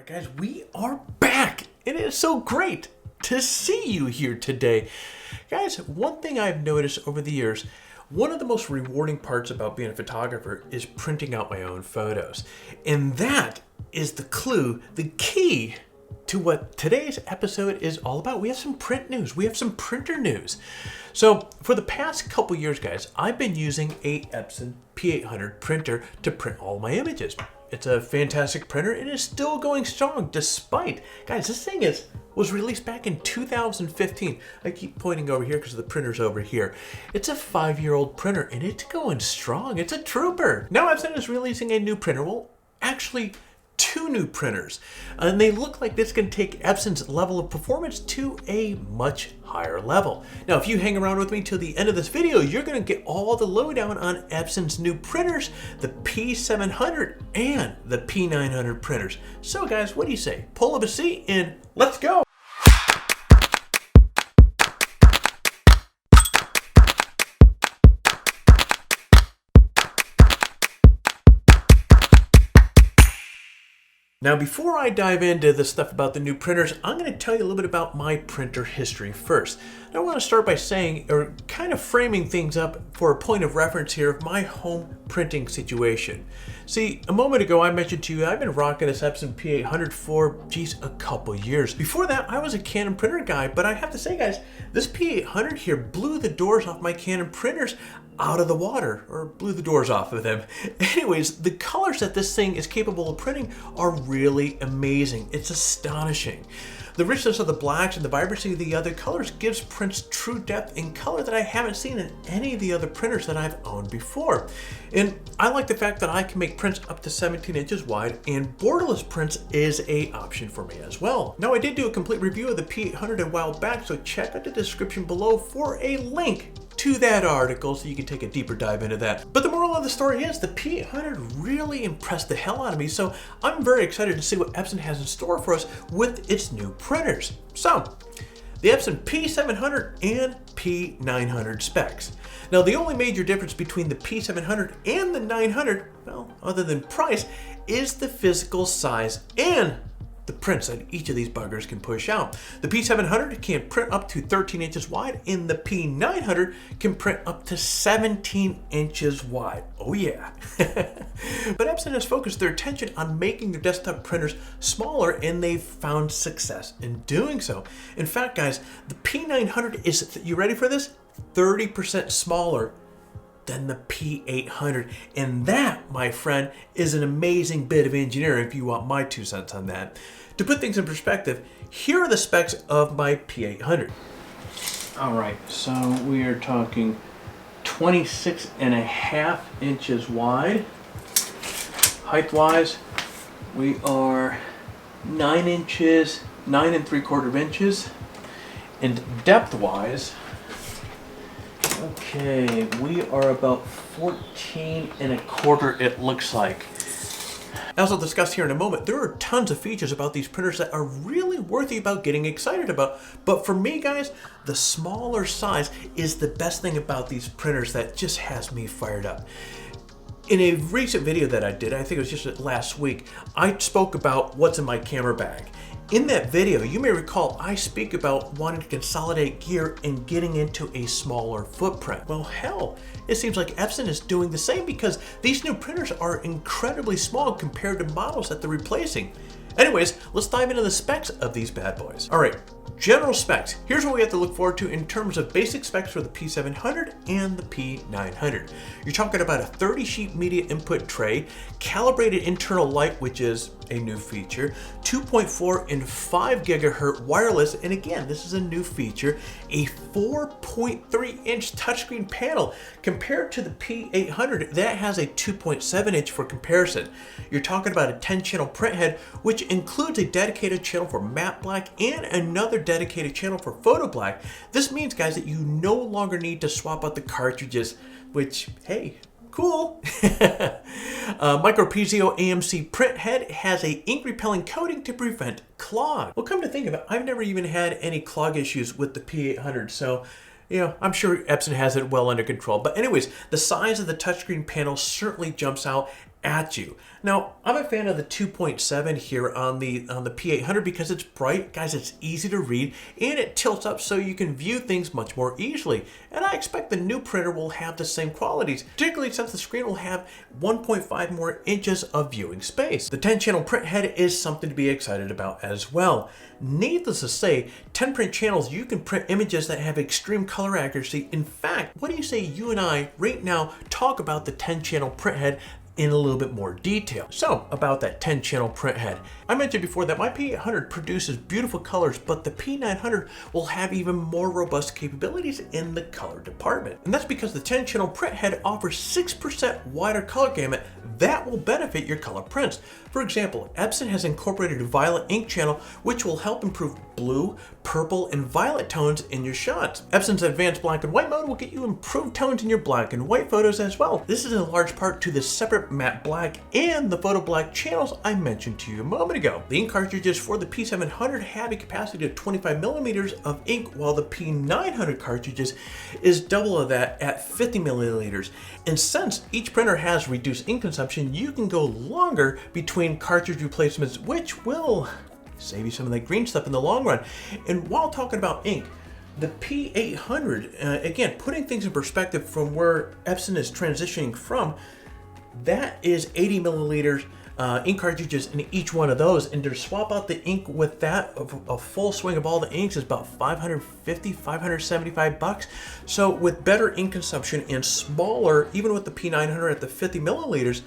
guys, we are back. It is so great to see you here today. Guys, one thing I've noticed over the years, one of the most rewarding parts about being a photographer is printing out my own photos. And that is the clue, the key to what today's episode is all about. We have some print news. We have some printer news. So for the past couple years, guys, I've been using a Epson P800 printer to print all my images. It's a fantastic printer and is still going strong despite, guys, this thing was released back in 2015. I keep pointing over here because the printer's over here. It's a 5-year-old printer and it's going strong. It's a trooper. Now Epson is releasing a new printer. Well, actually, 2 new printers, and they look like this can take Epson's level of performance to a much higher level. Now, if you hang around with me till the end of this video, you're going to get all the lowdown on Epson's new printers, the P700 and the P900 printers. So guys, what do you say? Pull up a seat and let's go. Now, before I dive into the stuff about the new printers, I'm going to tell you a little bit about my printer history first. I want to start by saying, or kind of framing things up for a point of reference here of my home printing situation. See, a moment ago I mentioned to you I've been rocking this Epson P800 for, a couple years. Before that, I was a Canon printer guy, but I have to say, guys, this P800 here blew the doors off my Canon printers out of the water, or blew the doors off of them. Anyways, the colors that this thing is capable of printing are really amazing. It's astonishing. The richness of the blacks and the vibrancy of the other colors gives prints true depth and color that I haven't seen in any of the other printers that I've owned before. And I like the fact that I can make prints up to 17 inches wide, and borderless prints is an option for me as well. Now, I did do a complete review of the P800 a while back, so check out the description below for a link to that article so you can take a deeper dive into that. But the moral of the story is the P800 really impressed the hell out of me, so I'm very excited to see what Epson has in store for us with its new printers. So, the Epson P700 and P900 specs. Now, the only major difference between the P700 and the 900, well, other than price, is the physical size and the prints that each of these buggers can push out. The P700 can print up to 13 inches wide, and the P900 can print up to 17 inches wide. Oh yeah. But Epson has focused their attention on making their desktop printers smaller, and they've found success in doing so. In fact, guys, the P900 is, you ready for this? 30% smaller than the P800. And that, my friend, is an amazing bit of engineering if you want my 2 cents on that. To put things in perspective, here are the specs of my P800. All right, so we are talking 26.5 inches wide. Height-wise, we are 9 inches, 9 3/4 inches. And depth-wise, okay, we are about 14.25, it looks like. As I'll discuss here in a moment, there are tons of features about these printers that are really worthy about getting excited about. But for me, guys, the smaller size is the best thing about these printers that just has me fired up. In a recent video that I did, I think it was just last week, I spoke about what's in my camera bag. In that video, you may recall I speak about wanting to consolidate gear and getting into a smaller footprint. Well, hell, it seems like Epson is doing the same because these new printers are incredibly small compared to models that they're replacing. Anyways, let's dive into the specs of these bad boys. All right, general specs. Here's what we have to look forward to in terms of basic specs for the P700 and the P900. You're talking about a 30-sheet media input tray, calibrated internal light, which is a new feature, 2.4 and 5 gigahertz wireless, and again, this is a new feature, a 4.3-inch touchscreen panel compared to the P800 that has a 2.7 inch for comparison. You're talking about a 10-channel print head, which includes a dedicated channel for matte black and another dedicated channel for photo black. This means, guys, that you no longer need to swap out the cartridges, which, hey, cool. Micro piezo AMC print head has a ink repelling coating to prevent clog. Well, come to think of it, I've never even had any clog issues with the P800, so you know, I'm sure Epson has it well under control. But anyways, the size of the touchscreen panel certainly jumps out, at you. Now, I'm a fan of the 2.7 here on the P800 because it's bright, guys, it's easy to read, and it tilts up so you can view things much more easily. And I expect the new printer will have the same qualities, particularly since the screen will have 1.5 more inches of viewing space. The 10-channel print head is something to be excited about as well. Needless to say, 10 print channels, you can print images that have extreme color accuracy. In fact, what do you say you and I right now talk about the 10-channel print head in a little bit more detail. So about that 10-channel print head. I mentioned before that my P800 produces beautiful colors, but the P900 will have even more robust capabilities in the color department. And that's because the 10-channel print head offers 6% wider color gamut that will benefit your color prints. For example, Epson has incorporated a violet ink channel, which will help improve blue, purple, and violet tones in your shots. Epson's advanced black and white mode will get you improved tones in your black and white photos as well. This is in large part to the separate matte black and the photo black channels I mentioned to you a moment ago. The ink cartridges for the P700 have a capacity of 25 millimeters of ink, while the P900 cartridges is double of that at 50 milliliters. And since each printer has reduced ink consumption, you can go longer between cartridge replacements, which will save you some of that green stuff in the long run. And while talking about ink, the P800, again, putting things in perspective from where Epson is transitioning from, that is 80 milliliters ink cartridges in each one of those, and to swap out the ink with that, a full swing of all the inks is about $550, $575. So with better ink consumption and smaller, even with the P900 at the 50 milliliters,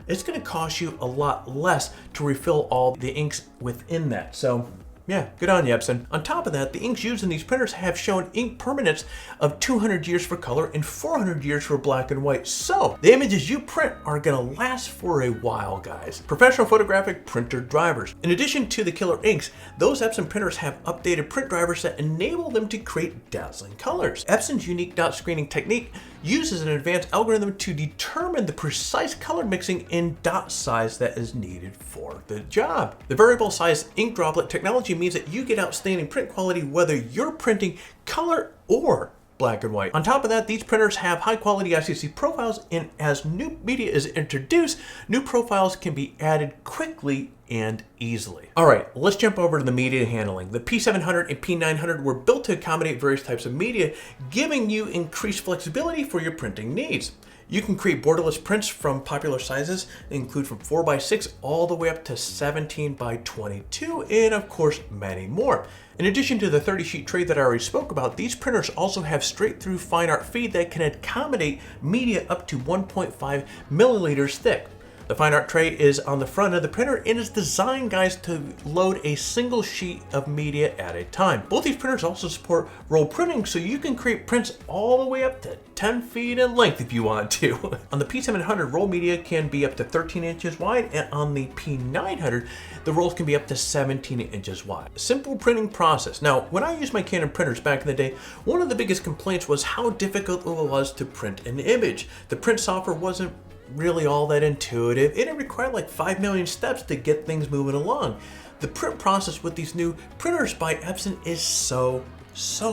it's going to cost you a lot less to refill all the inks within that. So yeah, good on you, Epson. On top of that, the inks used in these printers have shown ink permanence of 200 years for color and 400 years for black and white. So the images you print are going to last for a while, guys. Professional photographic printer drivers. In addition to the killer inks, those Epson printers have updated print drivers that enable them to create dazzling colors. Epson's unique dot screening technique uses an advanced algorithm to determine the precise color mixing and dot size that is needed for the job. The variable size ink droplet technology means that you get outstanding print quality whether you're printing color or black and white. On top of that, these printers have high quality ICC profiles, and as new media is introduced, new profiles can be added quickly and easily. All right, let's jump over to the media handling. The P700 and P900 were built to accommodate various types of media, giving you increased flexibility for your printing needs. You can create borderless prints from popular sizes, include from 4x6 all the way up to 17x22, and of course, many more. In addition to the 30-sheet tray that I already spoke about, these printers also have straight-through fine art feed that can accommodate media up to 1.5 milliliters thick. The fine art tray is on the front of the printer and is designed, guys, to load a single sheet of media at a time. Both these printers also support roll printing, so you can create prints all the way up to 10 feet in length if you want to. On the P700, roll media can be up to 13 inches wide, and on the P900, the rolls can be up to 17 inches wide. Simple printing process. Now, when I used my Canon printers back in the day, one of the biggest complaints was how difficult it was to print an image. The print software wasn't really all that intuitive, and it required like 5 million steps to get things moving along. The print process with these new printers by Epson is so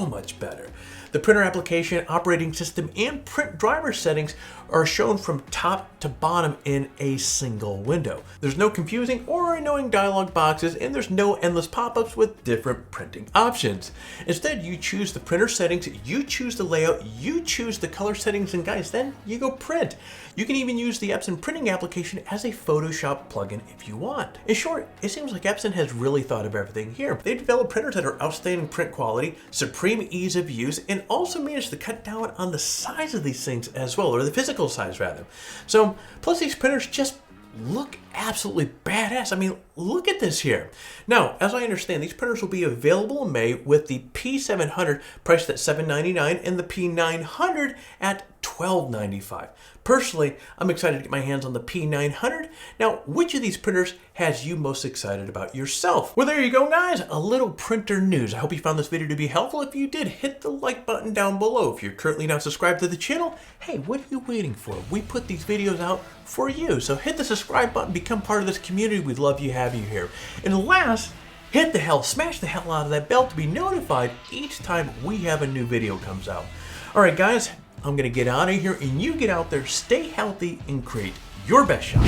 much better. The printer application, operating system, and print driver settings are shown from top to bottom in a single window. There's no confusing or annoying dialog boxes, and there's no endless pop-ups with different printing options. Instead, you choose the printer settings, you choose the layout, you choose the color settings, and guys, then you go print. You can even use the Epson printing application as a Photoshop plugin if you want. In short, it seems like Epson has really thought of everything here. They've developed printers that are outstanding print quality, supreme ease of use, and also managed to cut down on the size of these things as well, or the physical size rather. So, plus these printers just look absolutely badass. I mean, look at this here. Now, as I understand, these printers will be available in May with the P700 priced at $799 and the P900 at $1295. Personally, I'm excited to get my hands on the P900. Now, which of these printers has you most excited about yourself? Well, there you go, guys. A little printer news. I hope you found this video to be helpful. If you did, hit the like button down below. If you're currently not subscribed to the channel, hey, what are you waiting for? We put these videos out for you. So hit the subscribe button, become part of this community. We'd love to have you here. And last, smash the hell out of that bell to be notified each time we have a new video comes out. All right, guys, I'm going to get out of here, and you get out there, stay healthy, and create your best shot.